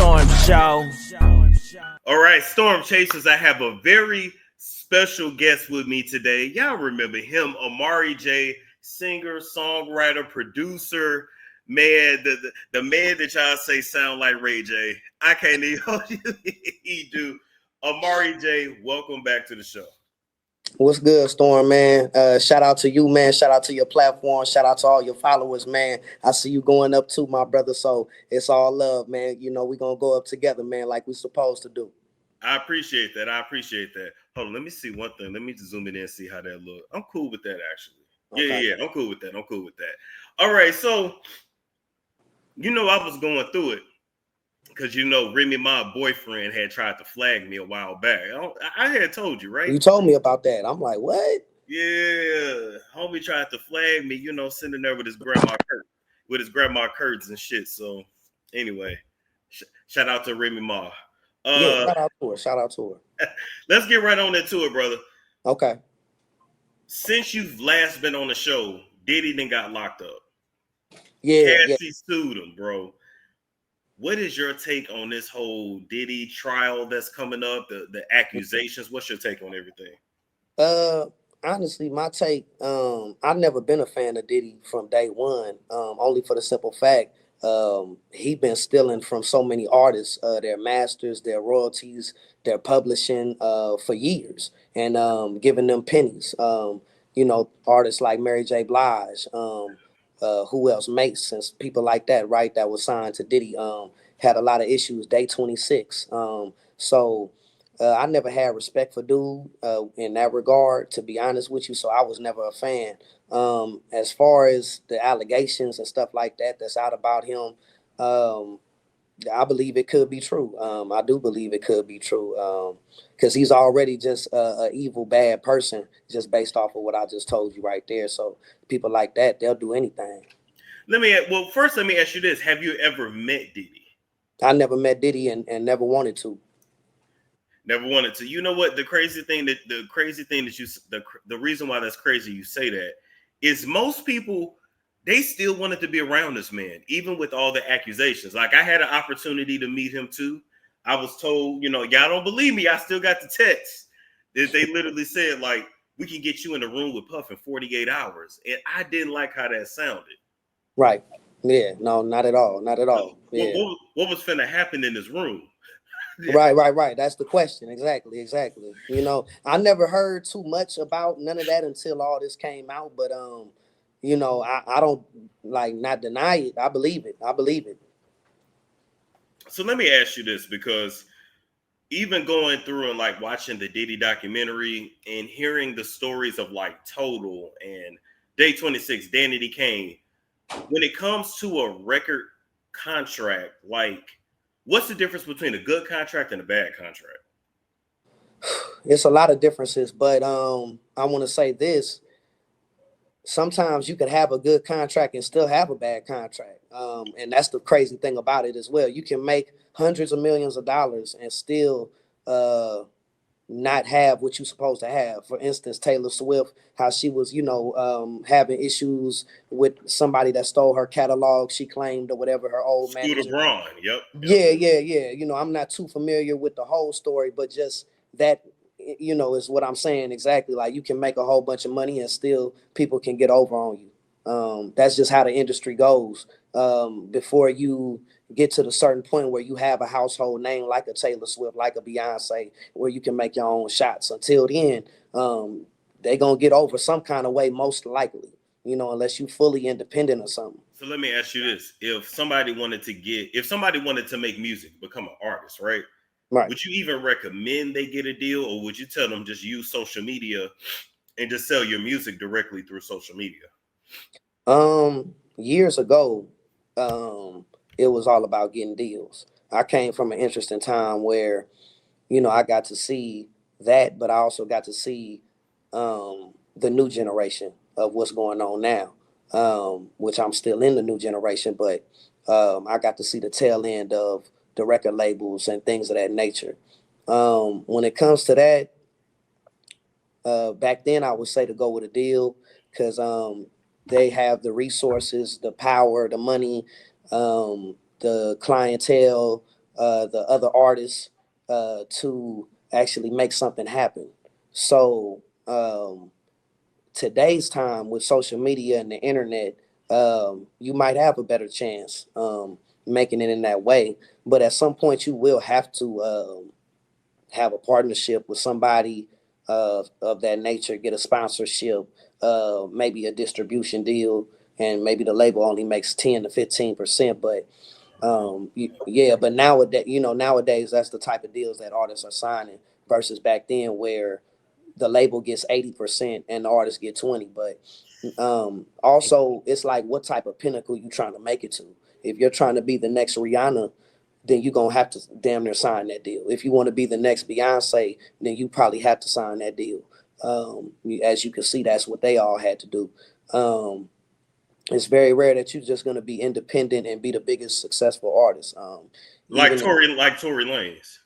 Storm Show. All right, Storm Chasers, I have a very special guest with me today. Y'all remember him, Amari J, singer, songwriter, producer, man, the man that y'all say sound like Ray J. I can't even he do. Amari J, welcome back to the show. What's good, Storm, man? Shout out to you, man. Shout out to your platform. Shout out to all your followers, man. I see you going up too, my brother. So it's all love, man. You know, we're going to go up together, man, like we're supposed to do. I appreciate that. Hold on, let me see one thing. Let me just zoom in and see how that look. I'm cool with that, actually. Okay. Yeah. I'm cool with that. All right, so, I was going through it because, Remy, my boyfriend, had tried to flag me a while back. I had told you, right? You told me about that. I'm like, what? Yeah. Homie tried to flag me, sitting there with his grandma curtains and shit. So, anyway, shout out to Remy Ma. Yeah, shout out to her. Let's get right on into it, brother. Okay. Since you've last been on the show, Diddy then got locked up. Cassie sued him, bro. What is your take on this whole Diddy trial that's coming up, the accusations? What's your take on everything? Honestly, my take, I've never been a fan of Diddy from day one, only for the simple fact he been stealing from so many artists, their masters, their royalties, their publishing for years, and giving them pennies. Artists like Mary J. Blige, who else? Masons, people like that, right? That was signed to Diddy. Had a lot of issues. Day 26. I never had respect for dude in that regard, to be honest with you. So I was never a fan. As far as the allegations and stuff like that that's out about him, I believe it could be true. I do believe it could be true because he's already just an evil, bad person just based off of what I just told you right there. So people like that, they'll do anything. First let me ask you this. Have you ever met Diddy? I never met Diddy and never wanted to. Never wanted to. You know what? The reason why that's crazy you say that is most people, they still wanted to be around this man, even with all the accusations. Like, I had an opportunity to meet him too. I was told, y'all don't believe me. I still got the text that they literally said, like, we can get you in the room with Puff in 48 hours. And I didn't like how that sounded. Right. Yeah. No, not at all. Not at all. Yeah. What was finna happen in this room? Right. That's the question. Exactly. I never heard too much about none of that until all this came out. But I don't not deny it. I believe it. So let me ask you this, because even going through and watching the Diddy documentary and hearing the stories of Total and Day 26, Danity Kane, when it comes to a record contract, what's the difference between a good contract and a bad contract? It's a lot of differences, but I want to say this. Sometimes you could have a good contract and still have a bad contract. And that's the crazy thing about it as well. You can make hundreds of millions of dollars and still not have what you're supposed to have. For instance, Taylor Swift, how she was, having issues with somebody that stole her catalog, she claimed, or whatever, her old manager. Scooter Braun, yep. Yeah. I'm not too familiar with the whole story, but just that, is what I'm saying exactly. Like, you can make a whole bunch of money and still people can get over on you. That's just how the industry goes. Before you get to the certain point where you have a household name like a Taylor Swift, like a Beyonce, where you can make your own shots. Until then, they're going to get over some kind of way, most likely, unless you fully independent or something. So let me ask you this. If somebody wanted to make music, become an artist, right? Right. Would you even recommend they get a deal, or would you tell them just use social media and just sell your music directly through social media? Years ago, it was all about getting deals. I came from an interesting time where, I got to see that, but I also got to see the new generation of what's going on now, which I'm still in the new generation, but I got to see the tail end of the record labels and things of that nature. When it comes to that, back then I would say to go with a deal because they have the resources, the power, the money, the clientele, the other artists to actually make something happen. So today's time with social media and the internet, you might have a better chance making it in that way. But at some point, you will have to have a partnership with somebody of that nature, get a sponsorship, maybe a distribution deal, and maybe the label only makes 10 to 15%. But yeah, but nowadays, nowadays that's the type of deals that artists are signing versus back then where the label gets 80% and the artist get 20. But also it's like what type of pinnacle you trying to make it to. If you're trying to be the next Rihanna, then you're gonna have to damn near sign that deal. If you want to be the next Beyonce, then you probably have to sign that deal. As you can see, that's what they all had to do. It's very rare that you're just gonna be independent and be the biggest successful artist. Like Even Tory, like Tory Lanez.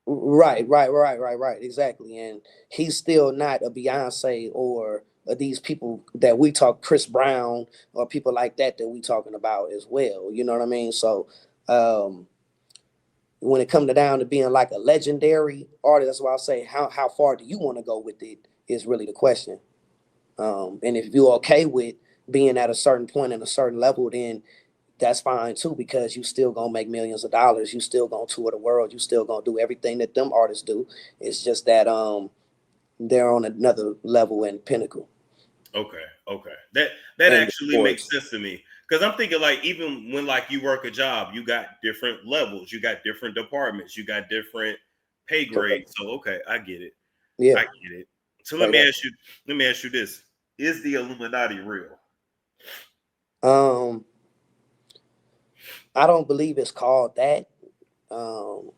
right, exactly. And he's still not a Beyonce or these people that we talk, Chris Brown or people like that we talking about as well. You know what I mean? So um, when it comes down to being like a legendary artist, that's why I say how far do you want to go with it is really the question. And if you're okay with being at a certain point and a certain level, then that's fine too, because you still gonna make millions of dollars. You still gonna tour the world. You still gonna do everything that them artists do. It's just that they're on another level and pinnacle. Okay. That And actually makes sports. sense to me because I'm thinking like even when like you work a job, you got different levels, you got different departments, you got different pay Correct. grades. So okay, I get it. Yeah, I get it. So straight up. let me ask you this: Is the Illuminati real? Um, I don't believe it's called that. Um,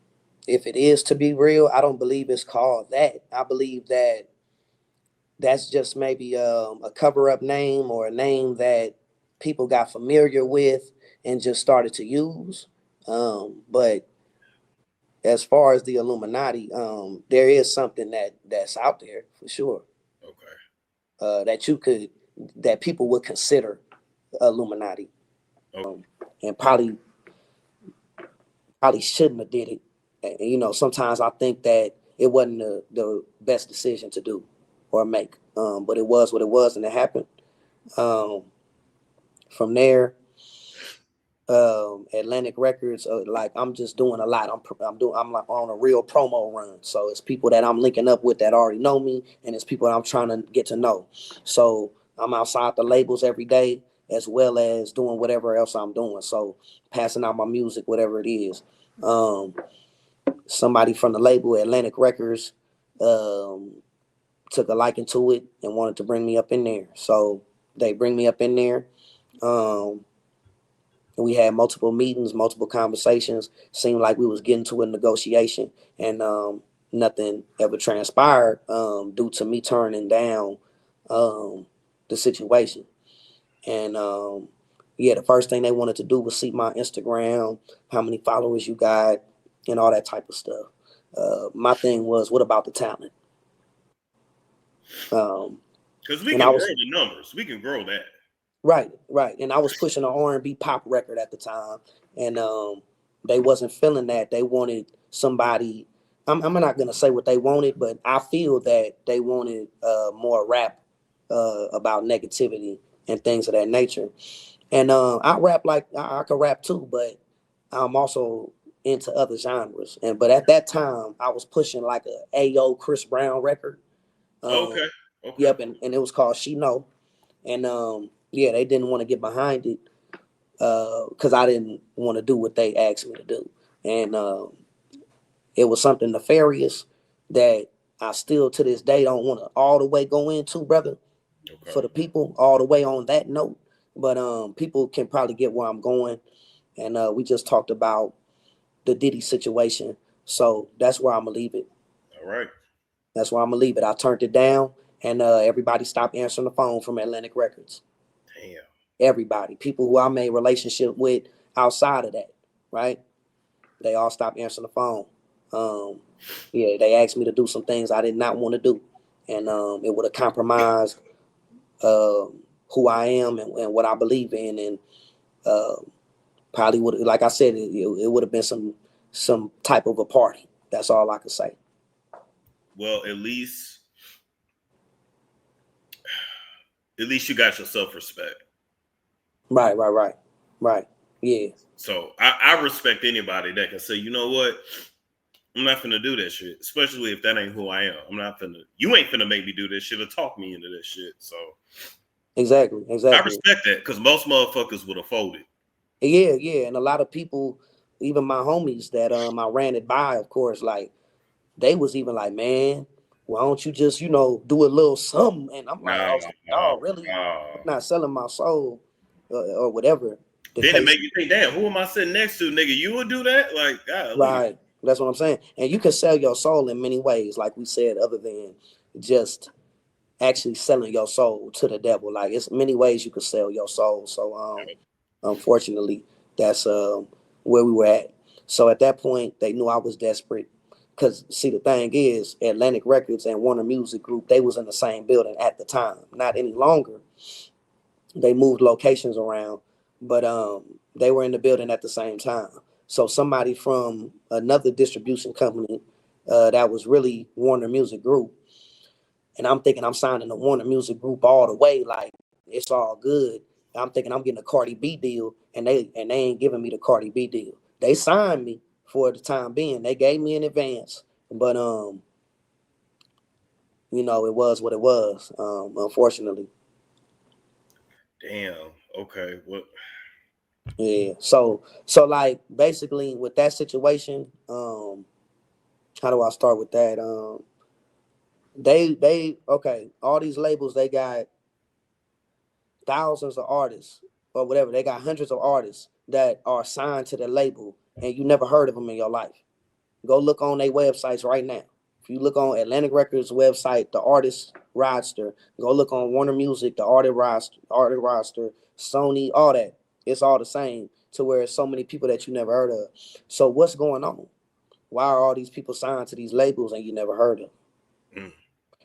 if it is to be real, I don't believe it's called that. I believe that that's just maybe a cover up name or a name that people got familiar with and just started to use. But as far as the Illuminati, there is something that's out there for sure, Okay. that you could that people would consider Illuminati, Okay. and probably shouldn't have did it. And, sometimes I think that it wasn't the best decision to do or make, but it was what it was, and it happened. Um, from there, Atlantic Records, like I'm just doing a lot. I'm like on a real promo run. So it's people that I'm linking up with that already know me, and it's people that I'm trying to get to know. So I'm outside the labels every day, as well as doing whatever else I'm doing. So passing out my music, whatever it is. Um, Somebody from the label Atlantic Records um, took a liking to it and wanted to bring me up in there. So they bring me up in there. Um, we had multiple meetings, multiple conversations. Seemed like we was getting to a negotiation, and nothing ever transpired due to me turning down um, the situation. And yeah, the first thing they wanted to do was see my Instagram, how many followers you got, and all that type of stuff. My thing was, what about the talent? Um, Because we and I can grow was the numbers. We can grow that. right, and I was pushing an R&B pop record at the time, and they wasn't feeling that. They wanted somebody. I'm not gonna say what they wanted, but I feel that they wanted more rap about negativity and things of that nature. And I rap like I could rap too, but I'm also into other genres. And but at that time, I was pushing like a Ayo Chris Brown record. Okay. Um, Okay. yep, and it was called She Know. And yeah, they didn't want to get behind it because I didn't want to do what they asked me to do. And it was something nefarious that I still to this day don't want to all the way go into, brother, for Okay. the people, all the way on that note. But people can probably get where I'm going. And we just talked about the Diddy situation. So that's where I'm going to leave it. All right. That's where I'm going to leave it. I turned it down, and everybody stopped answering the phone from Atlantic Records. Damn. Everybody, people who I made relationship with outside of that, right? They all stopped answering the phone. Um, yeah, they asked me to do some things I did not want to do, and it would have compromised uh, who I am and what I believe in, and uh, probably would, like I said, it would have been some type of a party. That's all I can say. Well, at least you got your self-respect. Right. Yeah. So I respect anybody that can say, you know what, I'm not finna do that shit, especially if that ain't who I am. You ain't finna make me do this shit or talk me into this shit. So Exactly. I respect that because most motherfuckers would have folded. Yeah. And a lot of people, even my homies that I ran it by, of course, like they was even like, man, why don't you just, do a little something? And I was like, oh, really? I'm No. not selling my soul or whatever the Then it case. make you think, damn, who am I sitting next to, nigga? You would do that? Like, golly. Right. That's what I'm saying. And you can sell your soul in many ways, like we said, other than just actually selling your soul to the devil. Like it's many ways you can sell your soul. So unfortunately, that's where we were at. So at that point, they knew I was desperate. Cause see, the thing is, Atlantic Records and Warner Music Group, they was in the same building at the time. Not any longer. They moved locations around, but they were in the building at the same time. So somebody from another distribution company that was really Warner Music Group, and I'm thinking I'm signing the Warner Music Group all the way, like it's all good. I'm thinking I'm getting a Cardi B deal, and they ain't giving me the Cardi B deal. They signed me for the time being. They gave me in advance, but it was what it was. Unfortunately. Damn. Okay. What? Yeah. So like basically with that situation, how do I start with that? They okay, all these labels, they got thousands of artists or whatever. They got hundreds of artists that are signed to the label and you never heard of them in your life. Go look on their websites right now. If you look on Atlantic Records website, the artist roster, go look on Warner Music, the artist roster, Sony, all that. It's all the same to where it's so many people that you never heard of. So what's going on? Why are all these people signed to these labels and you never heard of? Mm.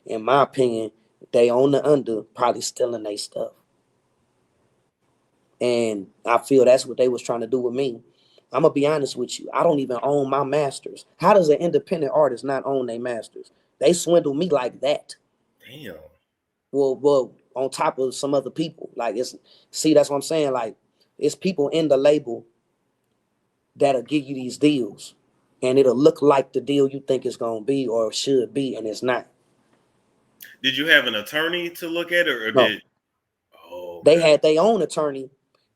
In my opinion, they on the under probably stealing their stuff. And I feel that's what they was trying to do with me. I'm gonna be honest with you. I don't even own my masters. How does an independent artist not own their masters? They swindle me like that. Damn. Well, on top of some other people. Like that's what I'm saying. Like it's people in the label that'll give you these deals, and it'll look like the deal you think it's gonna be or should be, and it's not. Did you have an attorney to look at it, or No, did? Oh, they okay. had their own attorney,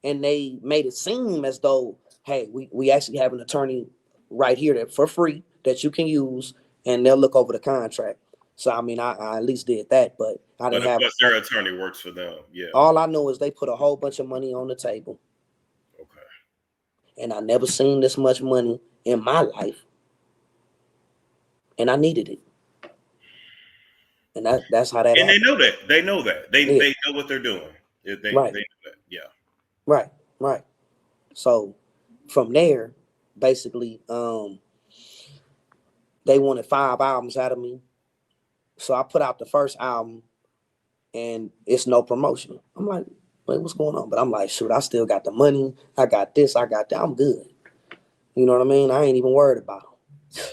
and they made it seem as though, hey, we actually have an attorney right here that for free that you can use, and they'll look over the contract. So I mean, I at least did that, but I But didn't of have. course, their attorney works for them. Yeah. All I know is they put a whole bunch of money on the table, Okay. and I never seen this much money in my life, and I needed it, and that's how that And they happened. know that. They know that. Yeah, They know what they're doing. They right, know that. Yeah. right. So from there, basically, they wanted 5 albums out of me. So I put out the first album and it's no promotion. I'm like, wait, what's going on? But I'm like, shoot, I still got the money. I got this, I got that. I'm good. You know what I mean? I ain't even worried about them. Yeah.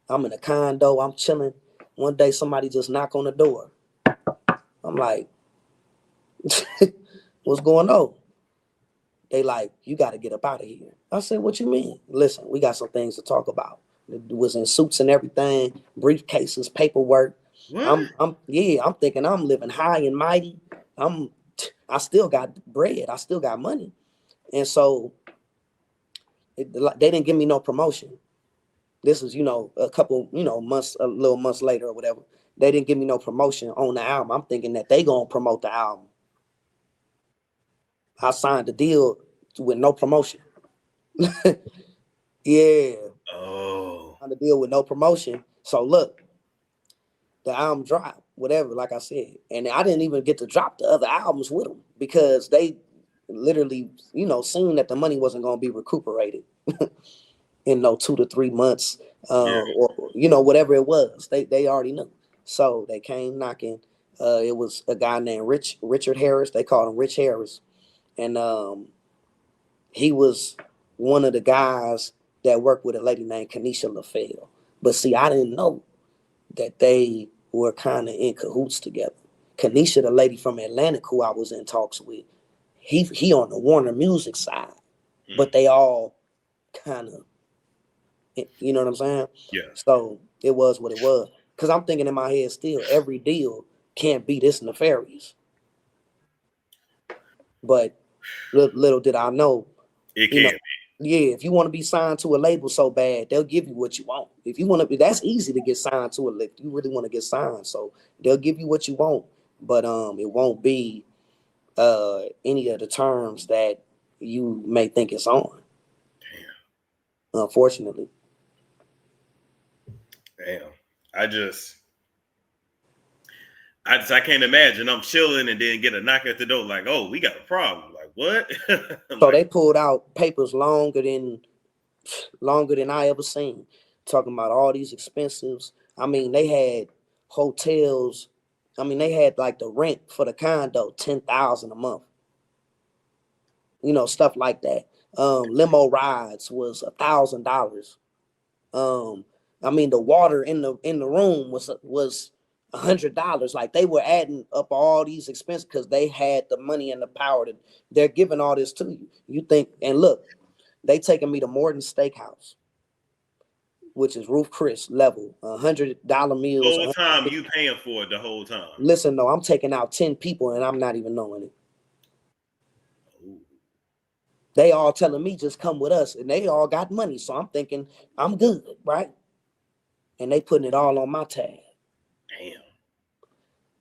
I'm in a condo, I'm chilling. One day somebody just knock on the door. I'm like, what's going on? They like, you got to get up out of here. I said, what you mean? Listen, we got some things to talk about. It was in suits and everything, briefcases, paperwork. What? I'm thinking I'm living high and mighty. I still got bread. I still got money. And so they didn't give me no promotion. This is, a couple, months, a little months later or whatever. They didn't give me no promotion on the album. I'm thinking that they gonna promote the album. I signed the deal with no promotion. Yeah, Oh. signed the deal with no promotion. So look, the album dropped, whatever, like I said. And I didn't even get to drop the other albums with them because they literally, seen that the money wasn't going to be recuperated in no 2 to 3 months, Yeah. or whatever it was. They already knew. So they came knocking. It was a guy named Richard Harris. They called him Rich Harris. And he was one of the guys that worked with a lady named Kanisha LaFell. But see, I didn't know that they were kind of in cahoots together. Kanisha, the lady from Atlantic who I was in talks with, he on the Warner Music side, but they all kind of, you know what I'm saying? Yeah. So it was what it was. Because I'm thinking in my head still, every deal can't be this nefarious. But little did I know, It you know, can yeah, if you want to be signed to a label so bad, they'll give you what you want. If you want to be, that's easy to get signed to a label. You really want to get signed, so they'll give you what you want. But it won't be any of the terms that you may think it's on. Unfortunately. Damn. I just I can't imagine I'm chilling and then get a knock at the door like, oh, we got a problem. Like what? So Like, they pulled out papers longer than I ever seen, talking about all these expenses. I mean, they had hotels. I mean, they had like the rent for the condo, 10,000 a month. You know, stuff like that. Limo rides was $1,000. Um, I mean, the water in the room was $100. Like they were adding up all these expenses because they had the money and the power to. They're giving all this to you. You think, and look, they taking me to Morton Steakhouse, which is Roof Chris level, $100 meals. whole time you paying for it the whole time. Listen, no, I'm taking out 10 people and I'm not even knowing it. Ooh. They all telling me just come with us, and they all got money, so I'm thinking I'm good, right? And they putting it all on my tab. Damn.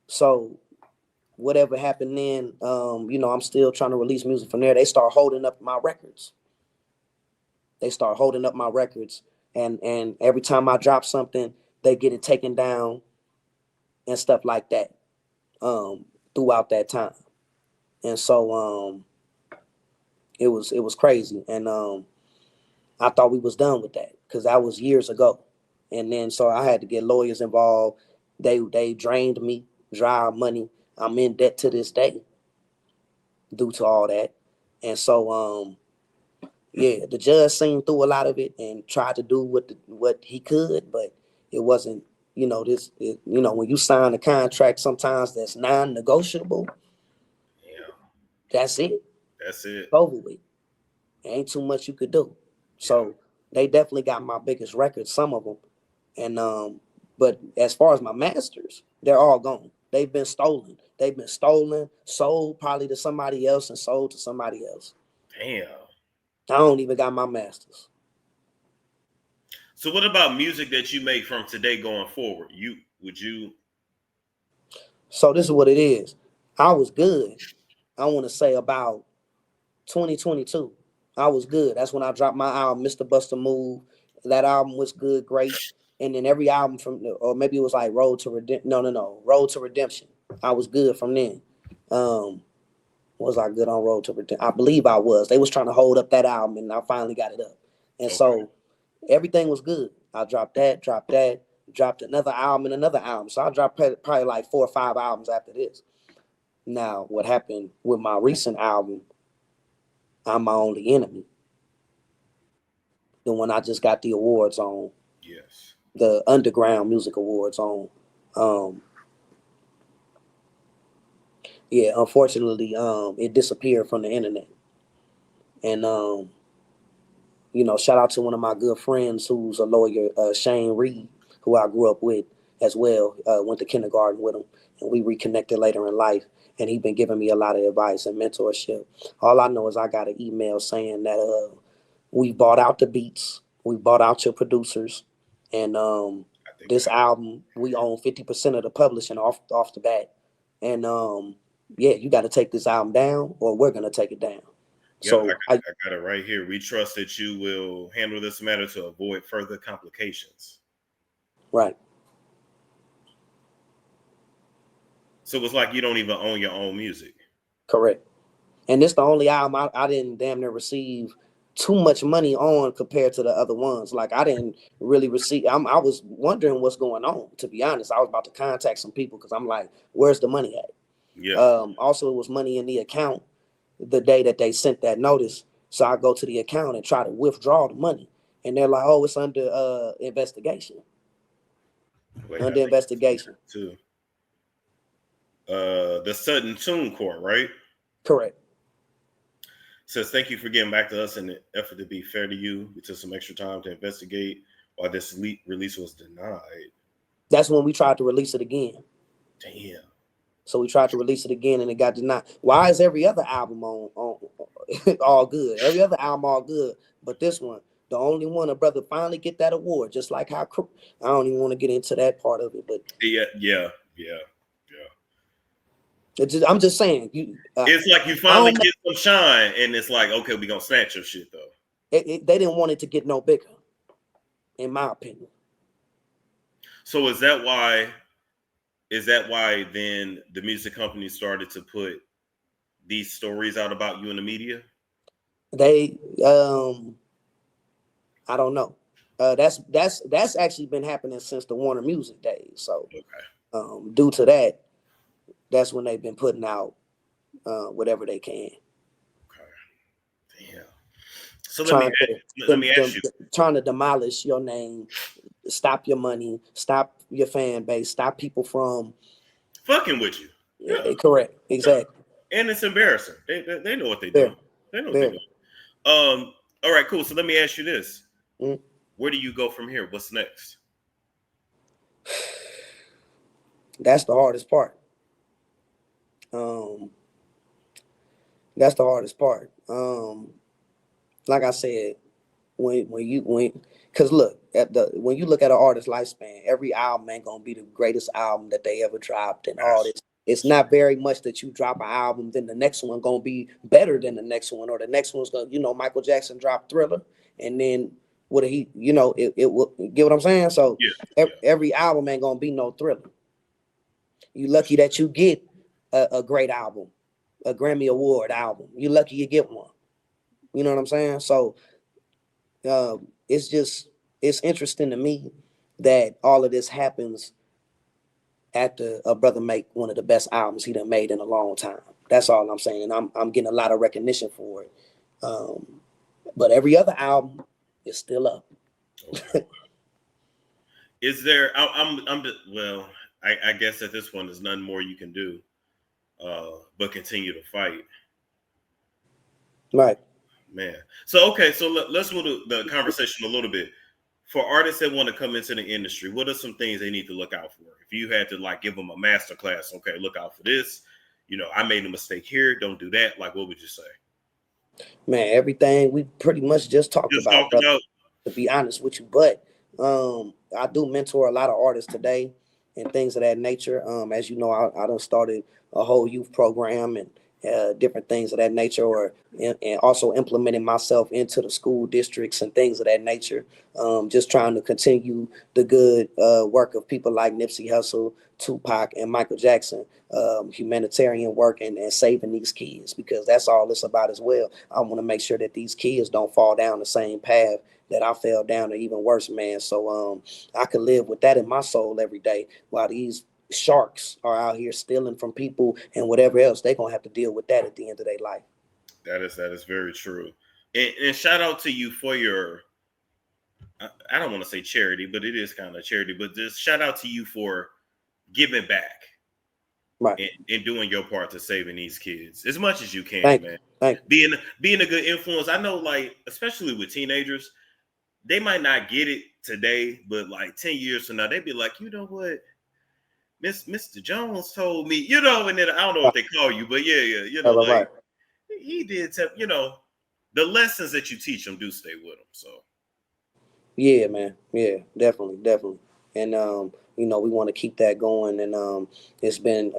So whatever happened then, I'm still trying to release music from there. They start holding up my records. And every time I drop something, they get it taken down and stuff like that. Throughout that time. And so it was crazy. And I thought we was done with that because that was years ago. And then so I had to get lawyers involved. They drained me, dry money. I'm in debt to this day due to all that. And so yeah, the judge seen through a lot of it and tried to do what he could, but it wasn't, when you sign a contract sometimes that's non-negotiable, Yeah. that's it. That's it. Over with. Ain't too much you could do. So they definitely got my biggest records, some of them. And but as far as my masters, they're all gone. They've been stolen. Sold probably to somebody else and sold to somebody else. Damn. I don't even got my masters. So what about music that you make from today going forward? Would you So this is what it is. I was good. I want to say about 2022. I was good. That's when I dropped my album, Mr. Buster Move. That album was good, great. And then every album or maybe it was like Road to Redemption. No. Road to Redemption. I was good from then. Was I good on Road to Redemption? I believe I was. They was trying to hold up that album and I finally got it up. And so everything was good. I dropped another album and another album. So I dropped probably like 4 or 5 albums after this. Now, what happened with my recent album, I'm My Only Enemy. The one I just got the awards on. Yes. The Underground Music Awards on. Unfortunately, it disappeared from the internet. And shout out to one of my good friends who's a lawyer, Shane Reed, who I grew up with as well. Went to kindergarten with him, and we reconnected later in life. And he's been giving me a lot of advice and mentorship. All I know is I got an email saying that we bought out the beats, we bought out your producers, and this album we own 50% of the publishing off the bat. And you got to take this album down, or we're gonna take it down. Yeah, So I got it right here. We trust that you will handle this matter to avoid further complications. Right. So it's like you don't even own your own music. Correct. And this the only album I didn't damn near receive too much money on compared to the other ones. Like I didn't really receive. I was wondering what's going on. To be honest, I was about to contact some people because I'm like, where's the money at? Yeah. Also, it was money in the account the day that they sent that notice. So I go to the account and try to withdraw the money. and they're like, oh, it's under investigation. Wait, I Under think investigation. too. The Sutton Tune Court, right? Correct. Says thank you for getting back to us in the effort to be fair to you. We took some extra time to investigate why this release was denied. That's when we tried to release it again. Damn. So we tried to release it again and it got denied. Why is every other album on all good? Every other album all good, but this one, the only one a brother finally get that award. Just like how I don't even want to get into that part of it, but yeah. I'm just saying, it's like you finally get some shine, and it's like, okay, we gonna snatch your shit though. They didn't want it to get no bigger, in my opinion. So is that why then the music company started to put these stories out about you in the media? They I don't know. That's actually been happening since the Warner Music days. So okay. Due to that, that's when they've been putting out whatever they can. Okay. Damn. So let me ask you. Trying to demolish your name, stop your money, stop your fan base, stop people from fucking with you. Yeah. Correct. Exactly. Yeah. And it's embarrassing. They know what they do. They know what they do. All right, cool. So let me ask you this. Where do you go from here? What's next? That's the hardest part. That's the hardest part. Like I said, when you look at an artist's lifespan, every album ain't gonna be the greatest album that they ever dropped and all this. It's not very much that you drop an album, then the next one gonna be better than the next one, or the next one's gonna, Michael Jackson dropped Thriller, and then what he, it will get what I'm saying. So every album ain't gonna be no Thriller. You lucky that you get a great album, a Grammy Award album. You lucky you get one. You know what I'm saying? So it's interesting to me that all of this happens after a brother make one of the best albums he done made in a long time. That's all I'm saying. I'm getting a lot of recognition for it. But every other album is still up. Okay. Is there? Well, I guess at this point there's nothing more you can do, but continue to fight. Right. Man. So okay, so let's move the conversation a little bit. For artists that want to come into the industry, what are some things they need to look out for? If you had to give them a master class, okay, look out for this. I made a mistake here. Don't do that. What would you say? Man, everything we pretty much just talked about, brother, to be honest with you. But I do mentor a lot of artists today and things of that nature. As you know, I done started a whole youth program and different things of that nature, and also implementing myself into the school districts and things of that nature. Just trying to continue the good work of people like Nipsey Hussle, Tupac, and Michael Jackson, humanitarian work and saving these kids, because that's all it's about as well. I want to make sure that these kids don't fall down the same path that I fell down, or even worse, man. So I could live with that in my soul every day, while these sharks are out here stealing from people and whatever else. They're gonna have to deal with that at the end of their life. That is very true. And shout out to you for your, I don't want to say charity, but it is kind of charity, but just shout out to you for giving back, right, and doing your part to saving these kids as much as you can. Man. Being a good influence. I know, especially with teenagers, they might not get it today, but 10 years from now, they'd be like, you know what? Mr. Jones told me, and then I don't know what they call you, but right. He did tell, the lessons that you teach them do stay with them. So, yeah, man, yeah, definitely, and we want to keep that going, and it's been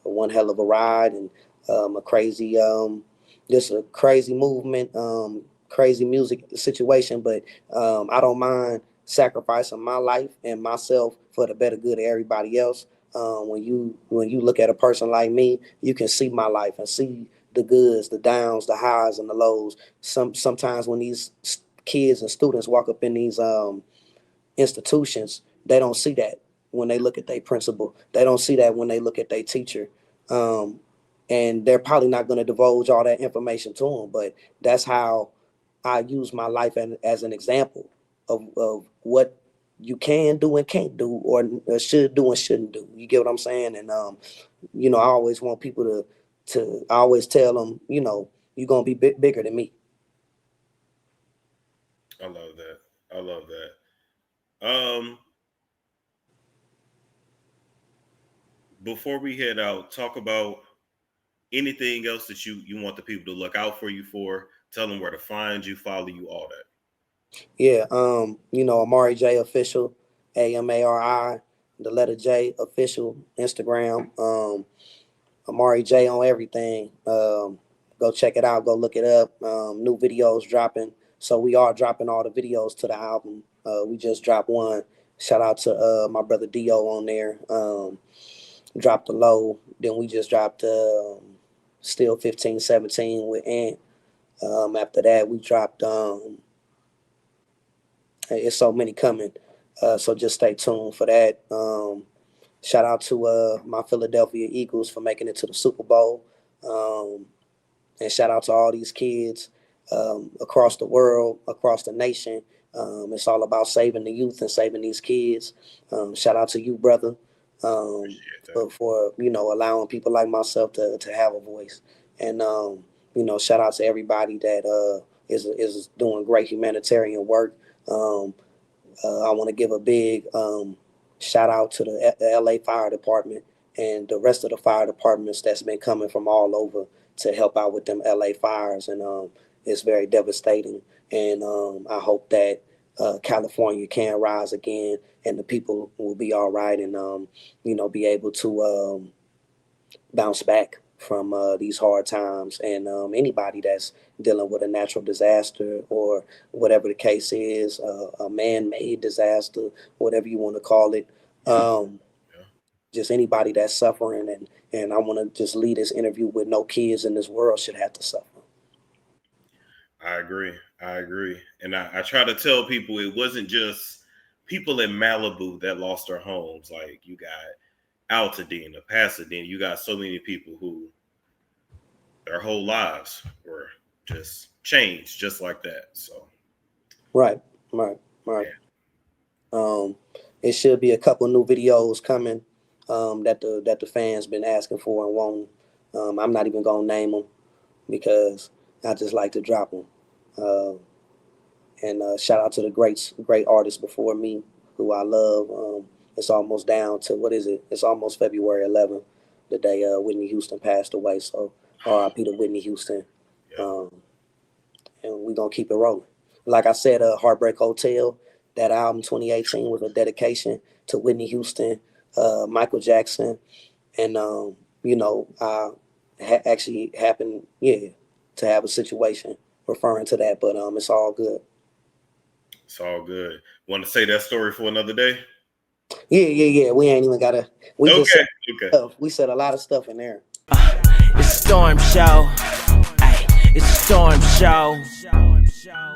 one hell of a ride, and a crazy, just a crazy movement, crazy music situation, but I don't mind sacrificing my life and myself for the better good of everybody else. When you look at a person like me, you can see my life and see the goods, the downs, the highs, and the lows. Sometimes when these kids and students walk up in these institutions, they don't see that when they look at their principal. They don't see that when they look at their teacher. And they're probably not going to divulge all that information to them, but that's how I use my life as an example of what you can do and can't do, or should do and shouldn't do. You get what I'm saying? And you know, I always want people I always tell them, you know, you're gonna be bigger than me. I love that. I love that. Before we head out, talk about anything else that you want the people to look out for you for. Tell them where to find you, follow you, all that. Yeah, you know, Amari J official, AMARI, the letter J official, Instagram, Amari J on everything. Go check it out, go look it up. New videos dropping. So we are dropping all the videos to the album. We just dropped one. Shout out to my brother Dio on there. Dropped the low. Then we just dropped Still 1517 with Ant. After that, we dropped it's so many coming. So just stay tuned for that. Shout out to my Philadelphia Eagles for making it to the Super Bowl. And shout out to all these kids across the world, across the nation. It's all about saving the youth and saving these kids. Shout out to you, brother, for you know, allowing people like myself to have a voice. And you know, shout out to everybody that is doing great humanitarian work. I want to give a big shout out to the LA Fire Department and the rest of the fire departments that's been coming from all over to help out with them LA fires. And it's very devastating. And I hope that California can rise again and the people will be all right and, you know, be able to bounce back from these hard times. And anybody that's dealing with a natural disaster or whatever the case is, a man-made disaster, whatever you want to call it, just anybody that's suffering. And I want to just lead this interview with no kids in this world should have to suffer. I agree. And I try to tell people it wasn't just people in Malibu that lost their homes. Like, you got Altadena, Pasadena, you got so many people who their whole lives were just changed just like that. So Right. Yeah. It should be a couple new videos coming that the fans been asking for and wanting. I'm not even gonna name them because I just like to drop them. And shout out to the great artists before me who I love. It's almost down to, what is it? It's almost February 11th, the day Whitney Houston passed away. So R.I.P. to Whitney Houston. And we're going to keep it rolling. Like I said, Heartbreak Hotel, that album 2018 was a dedication to Whitney Houston, Michael Jackson. And, you know, I actually happened, to have a situation referring to that. But it's all good. It's all good. Want to say that story for another day? Yeah. We ain't even gotta. We said a lot of stuff in there. It's a storm show. Ay, it's a storm show.